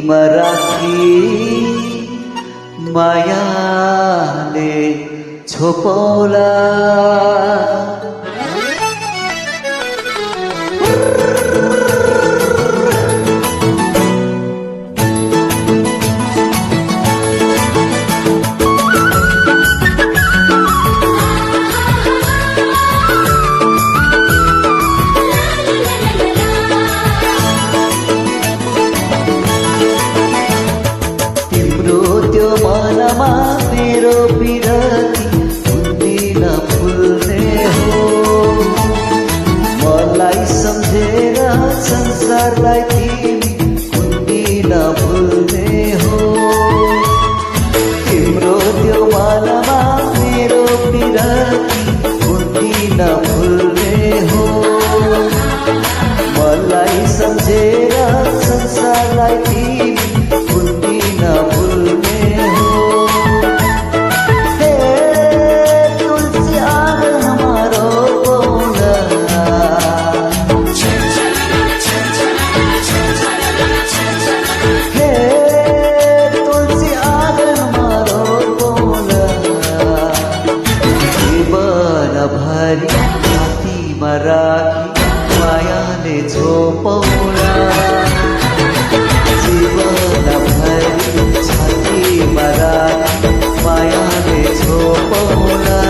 छातीमा राखी मायाले छोपौला। मनमा मेरो विरती हुँदिन फुल्ने हो। मलाई सम्झेर संसारलाई तिमी हुँदिन भुल्ने हो। तिम्रो त्यो मनमा मेरो विरती हुँदिन भुल्ने हो। मलाई सम्झेर संसारलाई तिमी हुँदिन भुल्ने। छातीमा राखी मायाले छोपौला। जीवनभरि छातीमा राखी मायाले छोपौला।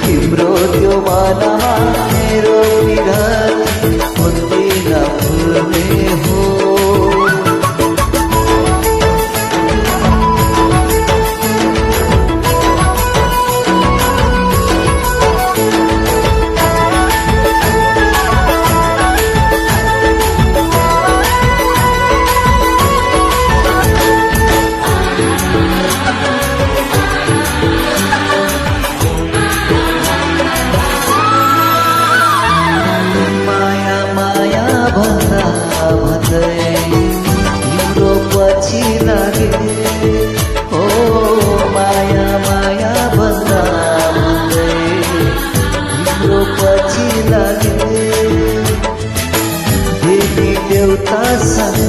तिम्रो त्यो मनमा मेरो विरती हुँदिन भुल्ने हो। तिम्रो पछि लागे ओ माया माया भन्दा भन्दै तिम्रो पछि लागे। देवी देउतासँग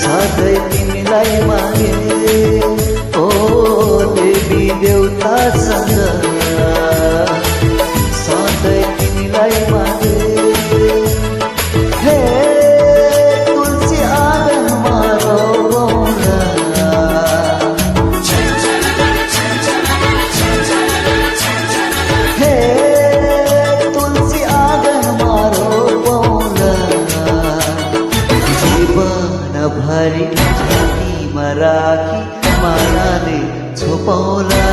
सधैँ तिमीलाई मागे ओ देवी देउतासँग सधैँ तिमीलाई मागे। भरि छातीमा राखी मायाले छोपौला।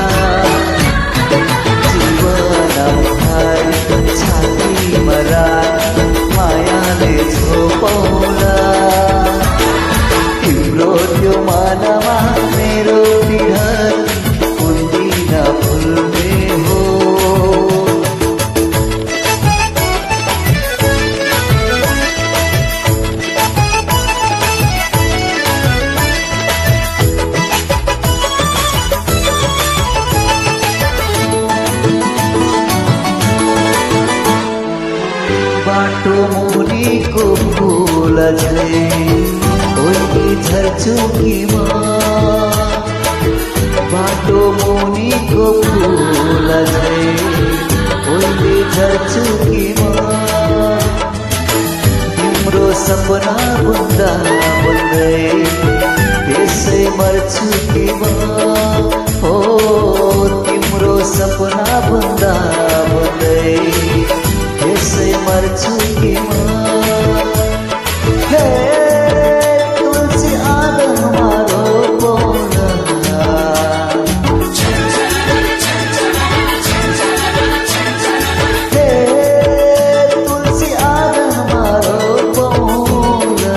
जीवनभरि छातीमा राखी मायाले छोपौला। तिम्रो त्यो मनमा मेरो विरती हुँदिन भुल्ने हो। बाटो मुनिको फूल झै ओली झर्छुकीमा। बाटो मुनिको फूल झै ओली झर्छुकीमा। तिम्रो सपना बुन्दा बुन्दै त्यसै मर्छुकीमा। हो तिम्रो सपना बुन्दा बुन्दै त्यसै मर्छुकीमा। हे तुलसी आँगनमा रोपौला। हे तुलसी आँगनमा रोपौला।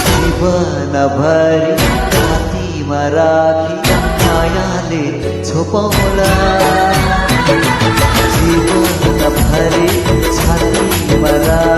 जीवनभरि छातीमा राखी मायाले छोपौला। जीवनभरि छातीमा राखी